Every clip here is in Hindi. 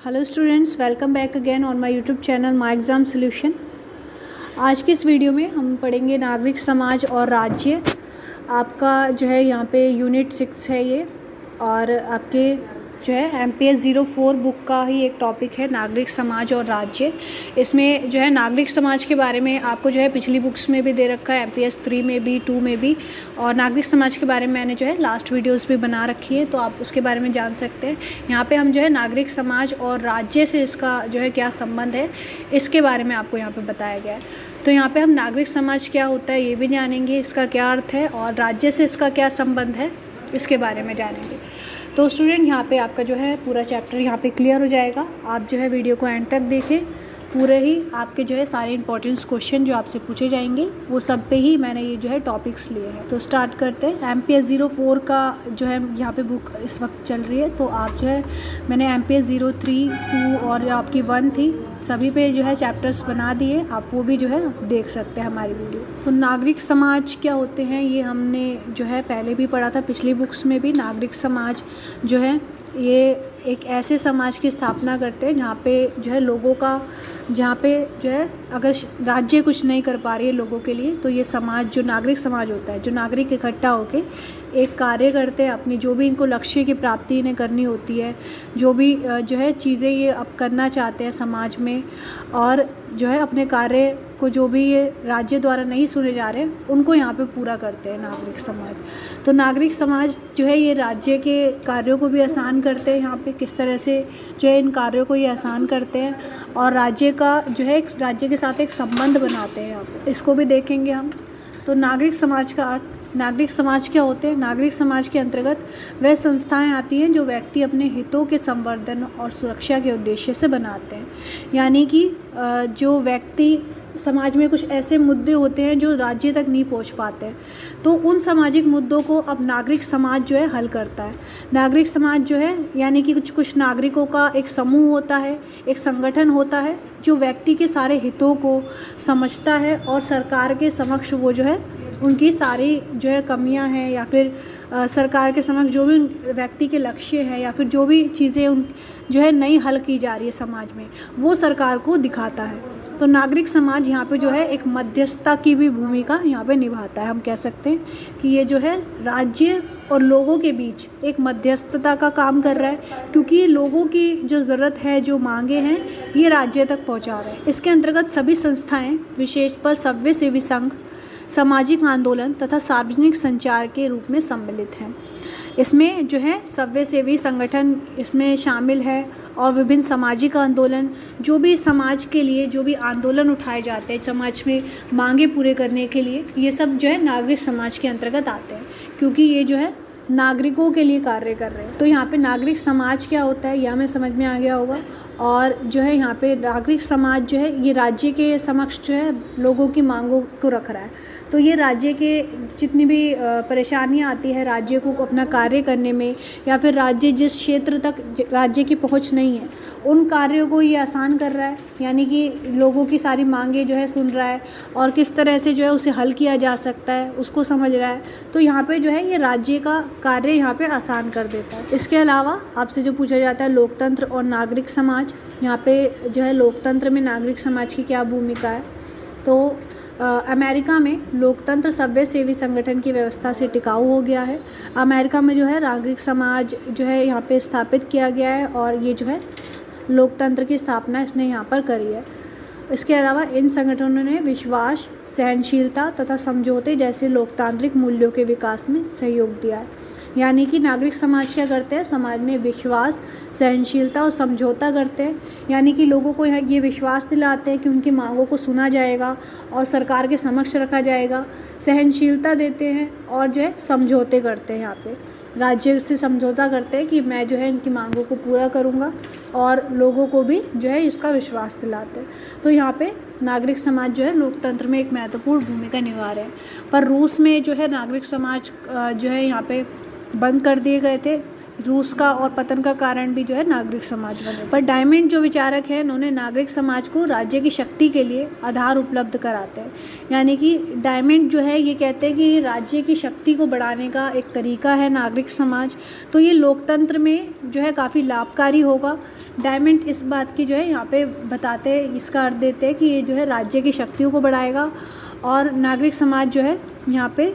Hello students, welcome back again on my YouTube channel my exam solution. आज की इस वीडियो में हम पढ़ेंगे नागरिक समाज और राज्य। आपका जो है यहाँ पे यूनिट 6 है ये, और आपके जो है MPS 04 बुक का ही एक टॉपिक है नागरिक समाज और राज्य। इसमें जो है नागरिक समाज के बारे में आपको जो है पिछली बुक्स में भी दे रखा है, MPS 3 में भी, 2 में भी, और नागरिक समाज के बारे में मैंने जो है लास्ट वीडियोस भी बना रखी है, तो आप उसके बारे में जान सकते हैं। यहाँ पे हम जो है नागरिक समाज और राज्य से इसका जो है क्या संबंध है, इसके बारे में आपको यहाँ पे बताया गया है। तो यहाँ पे हम नागरिक समाज क्या होता है ये भी जानेंगे, इसका क्या अर्थ है, और राज्य से इसका क्या संबंध है इसके बारे में जानेंगे। तो स्टूडेंट, यहाँ पे आपका जो है पूरा चैप्टर यहाँ पे क्लियर हो जाएगा। आप जो है वीडियो को एंड तक देखें, पूरे ही आपके जो है सारे इंपॉर्टेंट क्वेश्चन जो आपसे पूछे जाएंगे वो सब पे ही मैंने ये जो है टॉपिक्स लिए हैं। तो स्टार्ट करते हैं। MPS 04 का जो है यहाँ पे बुक इस वक्त चल रही है, तो आप जो है मैंने MPS 03, 2 और आपकी 1 थी, सभी पे जो है चैप्टर्स बना दिए, आप वो भी जो है देख सकते हैं हमारी वीडियो। तो नागरिक समाज क्या होते हैं ये हमने जो है पहले भी पढ़ा था पिछली बुक्स में भी। नागरिक समाज जो है ये एक ऐसे समाज की स्थापना करते हैं जहाँ पे जो है लोगों का, जहाँ पे जो है अगर राज्य कुछ नहीं कर पा रही है लोगों के लिए, तो ये समाज जो नागरिक समाज होता है, जो नागरिक इकट्ठा होके एक कार्य करते हैं, अपनी जो भी इनको लक्ष्य की प्राप्ति इन्हें करनी होती है, जो भी जो है चीज़ें ये अब करना चाहते हैं समाज में, और जो है अपने कार्य को जो भी ये राज्य द्वारा नहीं सुने जा रहे हैं उनको यहाँ पे पूरा करते हैं नागरिक समाज। तो नागरिक समाज जो है ये राज्य के कार्यों को भी आसान करते हैं, यहाँ पे किस तरह से जो है इन कार्यों को ये आसान करते हैं, और राज्य का जो है राज्य के साथ एक संबंध बनाते हैं यहाँ पे, इसको भी देखेंगे हम। तो नागरिक समाज का अर्थ, नागरिक समाज क्या होते हैं? नागरिक समाज के अंतर्गत वह संस्थाएं आती हैं जो व्यक्ति अपने हितों के संवर्धन और सुरक्षा के उद्देश्य से बनाते हैं। यानी कि जो व्यक्ति, समाज में कुछ ऐसे मुद्दे होते हैं जो राज्य तक नहीं पहुंच पाते हैं, तो उन सामाजिक मुद्दों को अब नागरिक समाज जो है हल करता है। नागरिक समाज जो है यानी कि कुछ नागरिकों का एक समूह होता है, एक संगठन होता है जो व्यक्ति के सारे हितों को समझता है, और सरकार के समक्ष वो जो है उनकी सारी जो है कमियां हैं, या फिर सरकार के समक्ष जो भी व्यक्ति के लक्ष्य हैं, या फिर जो भी चीज़ें उन जो है नहीं हल की जा रही है समाज में, वो सरकार को दिखाता है। तो नागरिक समाज यहाँ पे जो है एक मध्यस्थता की भी भूमिका यहाँ पे निभाता है। हम कह सकते हैं कि ये जो है राज्य और लोगों के बीच एक मध्यस्थता का काम कर रहा है, क्योंकि लोगों की जो ज़रूरत है, जो मांगे हैं, ये राज्य तक पहुँचा रहा है। इसके अंतर्गत सभी संस्थाएं विशेष पर सभ्य सेवी संघ, सामाजिक आंदोलन तथा सार्वजनिक संचार के रूप में सम्मिलित हैं। इसमें जो है सभ्य सेवी संगठन इसमें शामिल है, और विभिन्न सामाजिक आंदोलन, जो भी समाज के लिए जो भी आंदोलन उठाए जाते हैं समाज में मांगे पूरे करने के लिए, ये सब जो है नागरिक समाज के अंतर्गत आते हैं, क्योंकि ये जो है नागरिकों के लिए कार्य कर रहे हैं। तो यहाँ पे नागरिक समाज क्या होता है यह हमें समझ में आ गया होगा। और जो है यहाँ पे नागरिक समाज जो है ये राज्य के समक्ष जो है लोगों की मांगों को रख रहा है। तो ये राज्य के जितनी भी परेशानियाँ आती है राज्य को अपना कार्य करने में, या फिर राज्य जिस क्षेत्र तक राज्य की पहुँच नहीं है उन कार्यों को ये आसान कर रहा है, यानी कि लोगों की सारी मांगें जो है सुन रहा है, और किस तरह से जो है उसे हल किया जा सकता है उसको समझ रहा है। तो यहाँ पे जो है ये राज्य का कार्य यहाँ पे आसान कर देता है। इसके अलावा आपसे जो पूछा जाता है लोकतंत्र और नागरिक समाज, यहाँ पे जो है लोकतंत्र में नागरिक समाज की क्या भूमिका है। तो अमेरिका में लोकतंत्र सभ्य सेवी संगठन की व्यवस्था से टिकाऊ हो गया है। अमेरिका में जो है नागरिक समाज जो है यहाँ पे स्थापित किया गया है, और ये जो है लोकतंत्र की स्थापना इसने यहाँ पर करी है। इसके अलावा इन संगठनों ने विश्वास, सहनशीलता तथा समझौते जैसे लोकतांत्रिक मूल्यों के विकास में सहयोग दिया है। यानी कि नागरिक समाज क्या करते हैं? समाज में विश्वास, सहनशीलता और समझौता करते हैं, यानी कि लोगों को यहाँ ये विश्वास दिलाते हैं कि उनकी मांगों को सुना जाएगा और सरकार के समक्ष रखा जाएगा। सहनशीलता देते हैं, और जो है समझौते करते हैं, यहाँ पे राज्य से समझौता करते हैं कि मैं जो है इनकी मांगों को पूरा करूँगा, और लोगों को भी जो है इसका विश्वास दिलाते हैं। तो यहाँ पे नागरिक समाज जो है लोकतंत्र में एक महत्वपूर्ण भूमिका निभा रहे हैं। पर रूस में जो है नागरिक समाज जो है यहाँ पे बंद कर दिए गए थे, रूस का और पतन का कारण भी जो है नागरिक समाज बने। पर डायमंड जो विचारक हैं उन्होंने नागरिक समाज को राज्य की शक्ति के लिए आधार उपलब्ध कराते हैं। यानी कि डायमंड जो है ये कहते हैं कि राज्य की शक्ति को बढ़ाने का एक तरीका है नागरिक समाज, तो ये लोकतंत्र में जो है काफ़ी लाभकारी होगा। डायमंड इस बात की जो है यहाँ पे बताते हैं, इसका अर्थ देते हैं कि ये जो है राज्य की शक्तियों को बढ़ाएगा और नागरिक समाज जो है यहाँ पे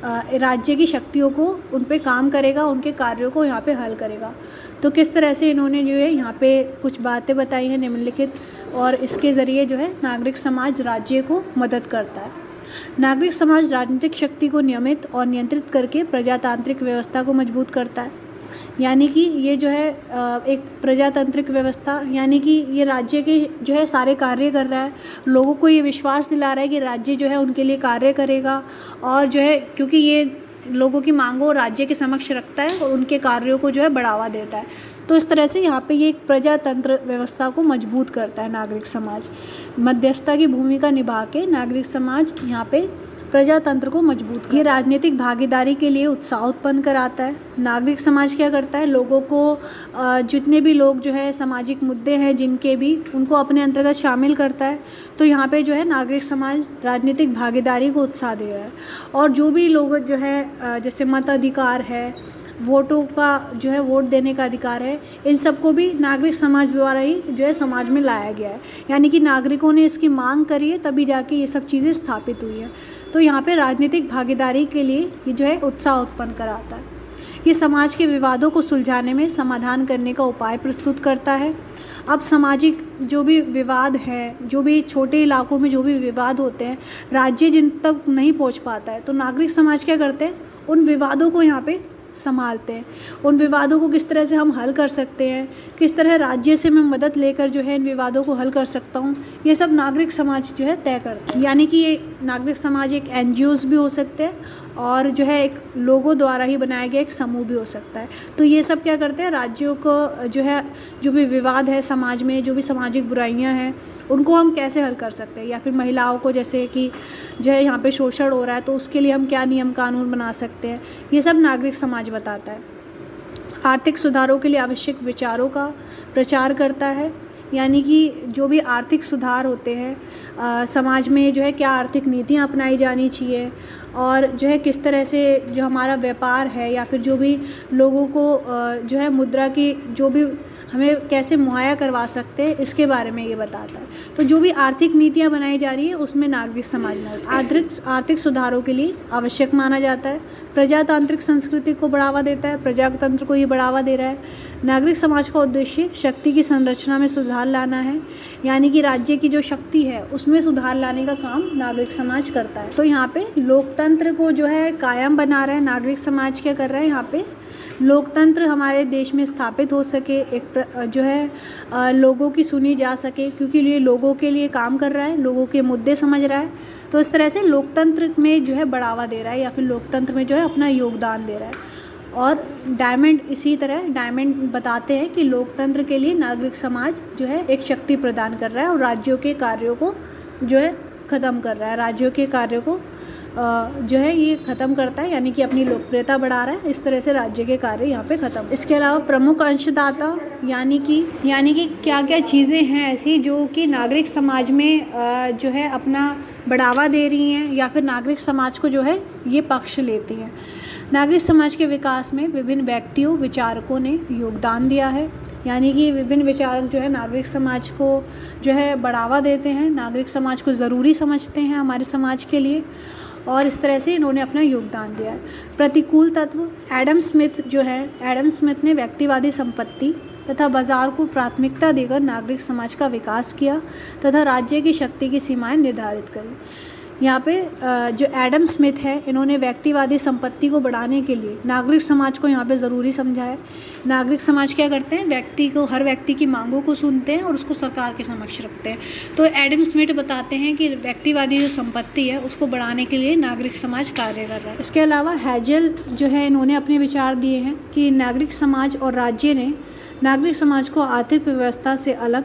राज्य की शक्तियों को उन पे काम करेगा, उनके कार्यों को यहाँ पे हल करेगा। तो किस तरह से इन्होंने जो है यहाँ पे कुछ बातें बताई हैं निम्नलिखित, और इसके ज़रिए जो है नागरिक समाज राज्य को मदद करता है। नागरिक समाज राजनीतिक शक्ति को नियमित और नियंत्रित करके प्रजातांत्रिक व्यवस्था को मजबूत करता है। यानी कि ये जो है एक प्रजातांत्रिक व्यवस्था, यानी कि ये राज्य के जो है सारे कार्य कर रहा है, लोगों को ये विश्वास दिला रहा है कि राज्य जो है उनके लिए कार्य करेगा, और जो है क्योंकि ये लोगों की मांगों राज्य के समक्ष रखता है और उनके कार्यों को जो है बढ़ावा देता है। तो इस तरह से यहाँ पे ये एक प्रजातंत्र व्यवस्था को मजबूत करता है नागरिक समाज। मध्यस्थता की भूमिका निभा के नागरिक समाज यहाँ पे प्रजातंत्र को मजबूत, ये राजनीतिक भागीदारी के लिए उत्साह उत्पन्न कराता है। नागरिक समाज क्या करता है, लोगों को जितने भी लोग जो है सामाजिक मुद्दे हैं जिनके भी, उनको अपने अंतर्गत शामिल करता है। तो यहाँ पे जो है नागरिक समाज राजनीतिक भागीदारी को उत्साह दे रहा है, और जो भी लोग जो है जैसे मताधिकार है, वोटों का जो है वोट देने का अधिकार है, इन सबको भी नागरिक समाज द्वारा ही जो है समाज में लाया गया है। यानी कि नागरिकों ने इसकी मांग करी है तभी जाके ये सब चीज़ें स्थापित हुई हैं। तो यहाँ पे राजनीतिक भागीदारी के लिए ये जो है उत्साह उत्पन्न कराता है। ये समाज के विवादों को सुलझाने में समाधान करने का उपाय प्रस्तुत करता है। अब सामाजिक जो भी विवाद हैं, जो भी छोटे इलाकों में जो भी विवाद होते हैं, राज्य जिन तक नहीं पहुँच पाता है, तो नागरिक समाज क्या करते हैं, उन विवादों को यहाँ पे संभालते हैं। उन विवादों को किस तरह से हम हल कर सकते हैं, किस तरह राज्य से मैं मदद लेकर जो है इन विवादों को हल कर सकता हूँ, ये सब नागरिक समाज जो है तय करता है। यानी कि ये नागरिक समाज एक NGOs भी हो सकते हैं और जो है एक लोगों द्वारा ही बनाया गया एक समूह भी हो सकता है। तो ये सब क्या करते हैं, राज्यों को जो है जो भी विवाद है समाज में, जो भी सामाजिक बुराइयां हैं, उनको हम कैसे हल कर सकते हैं, या फिर महिलाओं को जैसे कि जो है यहाँ पे शोषण हो रहा है तो उसके लिए हम क्या नियम कानून बना सकते हैं, ये सब नागरिक समाज बताता है। आर्थिक सुधारों के लिए आवश्यक विचारों का प्रचार करता है। यानी कि जो भी आर्थिक सुधार होते हैं समाज में, जो है क्या आर्थिक नीतियाँ अपनाई जानी चाहिए, और जो है किस तरह से जो हमारा व्यापार है या फिर जो भी लोगों को जो है मुद्रा की जो भी हमें कैसे मुहैया करवा सकते हैं, इसके बारे में ये बताता है। तो जो भी आर्थिक नीतियाँ बनाई जा रही है उसमें नागरिक समाज आर्थिक सुधारों के लिए आवश्यक माना जाता है। प्रजातांत्रिक संस्कृति को बढ़ावा देता है, प्रजातंत्र को ये बढ़ावा दे रहा है। नागरिक समाज का उद्देश्य शक्ति की संरचना में सुधार लाना है। यानी कि राज्य की जो शक्ति है उसमें सुधार लाने का काम नागरिक समाज करता है। तो यहाँ पे लोकतंत्र को जो है कायम बना रहा है नागरिक समाज। क्या कर रहा है, यहाँ पे लोकतंत्र हमारे देश में स्थापित हो सके, एक जो है लोगों की सुनी जा सके, क्योंकि ये लोगों के लिए काम कर रहा है, लोगों के मुद्दे समझ रहा है। तो इस तरह से लोकतंत्र में जो है बढ़ावा दे रहा है या फिर लोकतंत्र में जो है अपना योगदान दे रहा है। और डायमंड इसी तरह डायमंड बताते हैं कि लोकतंत्र के लिए नागरिक समाज जो है एक शक्ति प्रदान कर रहा है और राज्यों के कार्यों को जो है ख़त्म कर रहा है, राज्यों के कार्यों को जो है ये ख़त्म करता है, यानी कि अपनी लोकप्रियता बढ़ा रहा है। इस तरह से राज्य के कार्य यहाँ पे ख़त्म। इसके अलावा प्रमुख अंशदाता यानी कि क्या क्या चीज़ें हैं ऐसी जो कि नागरिक समाज में जो है अपना बढ़ावा दे रही हैं या फिर नागरिक समाज को जो है ये पक्ष लेती हैं। नागरिक समाज के विकास में विभिन्न व्यक्तियों विचारकों ने योगदान दिया है। यानी कि विभिन्न विचारक जो है नागरिक समाज को जो है बढ़ावा देते हैं, नागरिक समाज को ज़रूरी समझते हैं हमारे समाज के लिए, और इस तरह से इन्होंने अपना योगदान दिया है। प्रतिकूल तत्व एडम स्मिथ ने व्यक्तिवादी संपत्ति तथा बाजार को प्राथमिकता देकर नागरिक समाज का विकास किया तथा राज्य की शक्ति की सीमाएं निर्धारित करी। यहाँ पे जो एडम स्मिथ है, इन्होंने व्यक्तिवादी संपत्ति को बढ़ाने के लिए नागरिक समाज को यहाँ पे ज़रूरी समझा है। नागरिक समाज क्या करते हैं, हर व्यक्ति की मांगों को सुनते हैं और उसको सरकार के समक्ष रखते हैं। तो एडम स्मिथ बताते हैं कि व्यक्तिवादी जो संपत्ति है उसको बढ़ाने के लिए नागरिक समाज कार्य कर रहा है। इसके अलावा हैजल जो है, इन्होंने अपने विचार दिए हैं कि नागरिक समाज और राज्य ने नागरिक समाज को आर्थिक व्यवस्था से अलग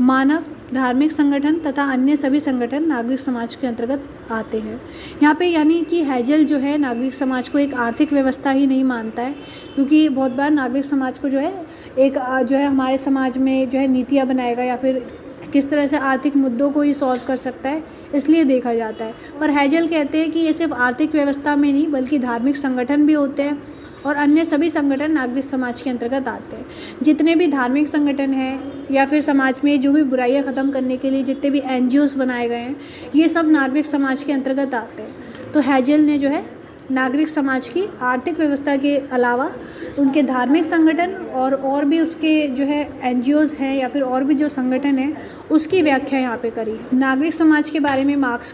मानव, धार्मिक संगठन तथा अन्य सभी संगठन नागरिक समाज के अंतर्गत आते हैं। यहाँ पे यानी कि हेजल जो है नागरिक समाज को एक आर्थिक व्यवस्था ही नहीं मानता है, क्योंकि बहुत बार नागरिक समाज को जो है एक जो है हमारे समाज में जो है नीतियाँ बनाएगा या फिर किस तरह से आर्थिक मुद्दों को ही सॉल्व कर सकता है, इसलिए देखा जाता है। पर हेजल कहते हैं कि ये सिर्फ आर्थिक व्यवस्था में नहीं बल्कि धार्मिक संगठन भी होते हैं और अन्य सभी संगठन नागरिक समाज के अंतर्गत आते हैं। जितने भी धार्मिक संगठन हैं या फिर समाज में जो भी बुराइयां ख़त्म करने के लिए जितने भी NGOs बनाए गए हैं, ये सब नागरिक समाज के अंतर्गत आते हैं। तो हेजल ने जो है नागरिक समाज की आर्थिक व्यवस्था के अलावा उनके धार्मिक संगठन और भी उसके जो है NGOs हैं या फिर और भी जो संगठन हैं उसकी व्याख्या यहाँ पे करी। नागरिक समाज के बारे में मार्क्स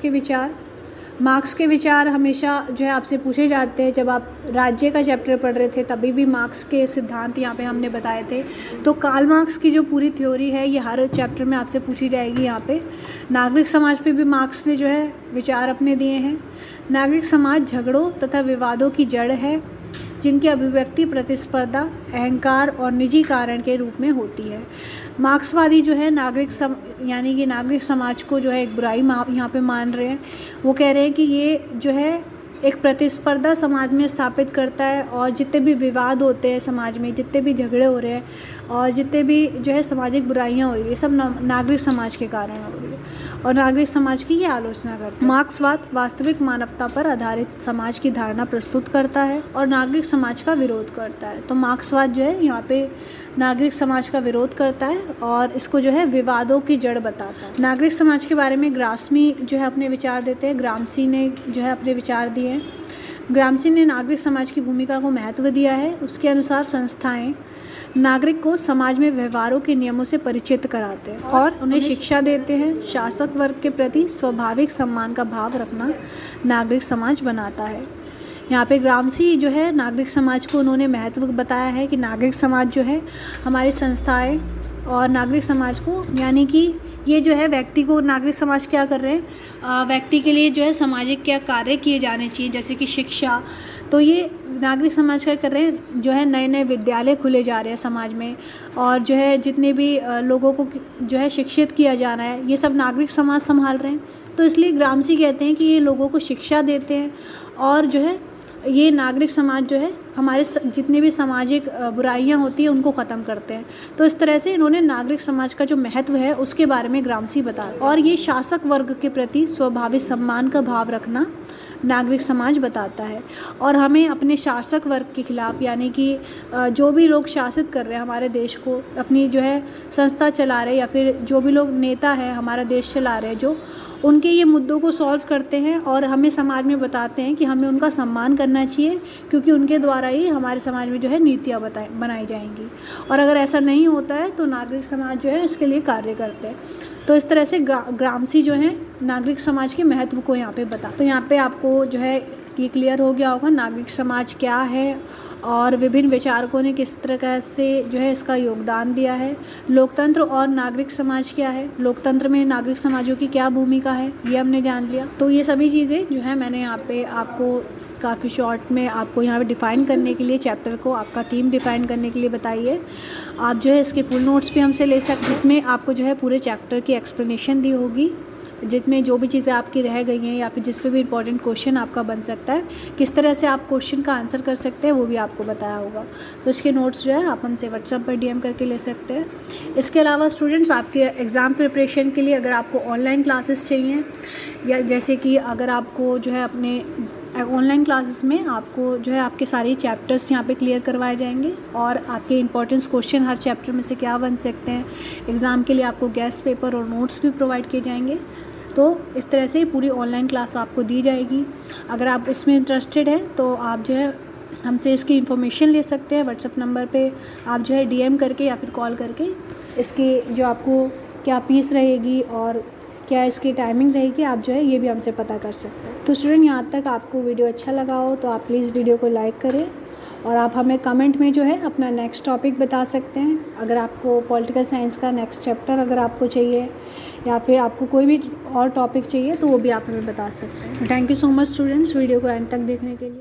के विचार हमेशा जो है आपसे पूछे जाते हैं। जब आप राज्य का चैप्टर पढ़ रहे थे तभी भी मार्क्स के सिद्धांत यहाँ पे हमने बताए थे। तो कार्ल मार्क्स की जो पूरी थ्योरी है ये हर चैप्टर में आपसे पूछी जाएगी। यहाँ पे नागरिक समाज पे भी मार्क्स ने जो है विचार अपने दिए हैं। नागरिक समाज झगड़ों तथा विवादों की जड़ है जिनकी अभिव्यक्ति प्रतिस्पर्धा, अहंकार और निजी कारण के रूप में होती है। मार्क्सवादी जो है यानी कि नागरिक समाज को जो है एक बुराई यहाँ पे मान रहे हैं। वो कह रहे हैं कि ये जो है एक प्रतिस्पर्धा समाज में स्थापित करता है और जितने भी विवाद होते हैं समाज में, जितने भी झगड़े हो रहे हैं और जितने भी जो है सामाजिक बुराइयां हो रही है, सब नागरिक समाज के कारण हो रही है और नागरिक समाज की ये आलोचना करता है। मार्क्सवाद वास्तविक मानवता पर आधारित समाज की धारणा प्रस्तुत करता है और नागरिक समाज का विरोध करता है। तो मार्क्सवाद जो है यहाँ पे नागरिक समाज का विरोध करता है और इसको जो है विवादों की जड़ बताता है। नागरिक समाज के बारे में ग्राम्सी जो है अपने विचार देते हैं। ग्राम्सी ने जो है अपने विचार दिए हैं। ग्राम्सी ने नागरिक समाज की भूमिका को महत्व दिया है। उसके अनुसार संस्थाएं नागरिक को समाज में व्यवहारों के नियमों से परिचित कराते हैं और उन्हें शिक्षा देते हैं। शासक वर्ग के प्रति स्वाभाविक सम्मान का भाव रखना नागरिक समाज बनाता है। यहाँ पे ग्राम्सी जो है नागरिक समाज को उन्होंने महत्व बताया है कि नागरिक समाज जो है हमारी संस्थाएं और नागरिक समाज को यानी कि ये जो है व्यक्ति को नागरिक समाज क्या कर रहे हैं, व्यक्ति के लिए जो है सामाजिक क्या कार्य किए जाने चाहिए जैसे कि शिक्षा। तो ये नागरिक समाज क्या कर रहे हैं, जो है नए नए विद्यालय खुले जा रहे हैं समाज में और जो है जितने भी लोगों को जो है शिक्षित किया जाना है ये सब नागरिक समाज संभाल रहे हैं। तो इसलिए ग्राम्सी कहते हैं कि ये लोगों को शिक्षा देते हैं और जो है ये नागरिक समाज जो है हमारे जितने भी सामाजिक बुराइयां होती हैं उनको ख़त्म करते हैं। तो इस तरह से इन्होंने नागरिक समाज का जो महत्व है उसके बारे में ग्राम्सी बताया और ये शासक वर्ग के प्रति स्वाभाविक सम्मान का भाव रखना नागरिक समाज बताता है। और हमें अपने शासक वर्ग के खिलाफ़ यानी कि जो भी लोग शासित कर रहे हैं हमारे देश को, अपनी जो है संस्था चला रहे या फिर जो भी लोग नेता हैं हमारा देश चला रहे हैं, जो उनके ये मुद्दों को सॉल्व करते हैं और हमें समाज में बताते हैं कि हमें उनका सम्मान करना चाहिए क्योंकि उनके द्वारा ही हमारे समाज में जो है नीतियाँ बनाई जाएंगी। और अगर ऐसा नहीं होता है तो नागरिक समाज जो है इसके लिए कार्य करते हैं। तो इस तरह से ग्राम्सी जो है नागरिक समाज के महत्व को यहाँ पे बता। तो यहाँ पे आपको जो है ये क्लियर हो गया होगा नागरिक समाज क्या है और विभिन्न विचारकों ने किस तरह से जो है इसका योगदान दिया है। लोकतंत्र और नागरिक समाज क्या है, लोकतंत्र में नागरिक समाजों की क्या भूमिका है, ये हमने जान लिया। तो ये सभी चीज़ें जो है मैंने यहाँ पे आपको काफ़ी शॉर्ट में आपको यहाँ पे डिफ़ाइन करने के लिए चैप्टर को आपका थीम डिफ़ाइन करने के लिए बताई है। आप जो है इसके फुल नोट्स भी हमसे ले सकते, जिसमें आपको जो है पूरे चैप्टर की एक्सप्लेनेशन दी होगी, जिसमें जो भी चीज़ें आपकी रह गई हैं या फिर जिस पे भी इंपॉर्टेंट क्वेश्चन आपका बन सकता है, किस तरह से आप क्वेश्चन का आंसर कर सकते हैं वो भी आपको बताया होगा। तो इसके नोट्स जो है आप हमसे व्हाट्सएप पर DM करके ले सकते हैं। इसके अलावा स्टूडेंट्स आपके एग्ज़ाम प्रिपरेशन के लिए अगर आपको ऑनलाइन क्लासेस चाहिए या जैसे कि अगर आपको जो है अपने ऑनलाइन क्लासेस में आपको जो है आपके सारे चैप्टर्स यहाँ पे क्लियर करवाए जाएंगे और आपके इंपॉर्टेंस क्वेश्चन हर चैप्टर में से क्या बन सकते हैं, एग्ज़ाम के लिए आपको गेस्ट पेपर और नोट्स भी प्रोवाइड किए जाएंगे। तो इस तरह से पूरी ऑनलाइन क्लास आपको दी जाएगी। अगर आप इसमें इंटरेस्टेड हैं तो आप जो है हमसे इसकी इन्फॉर्मेशन ले सकते हैं। व्हाट्सएप नंबर पे आप जो है DM करके या फिर कॉल करके इसकी जो आपको क्या फीस रहेगी और क्या इसकी टाइमिंग रहेगी आप जो है ये भी हमसे पता कर सकते हैं। तो स्टूडेंट यहाँ तक आपको वीडियो अच्छा लगा हो तो आप प्लीज़ वीडियो को लाइक करें और आप हमें कमेंट में जो है अपना नेक्स्ट टॉपिक बता सकते हैं। अगर आपको पॉलिटिकल साइंस का नेक्स्ट चैप्टर अगर आपको चाहिए या फिर आपको कोई भी और टॉपिक चाहिए तो वो भी आप हमें बता सकते हैं। Thank you so much students video को एंड तक देखने के लिए।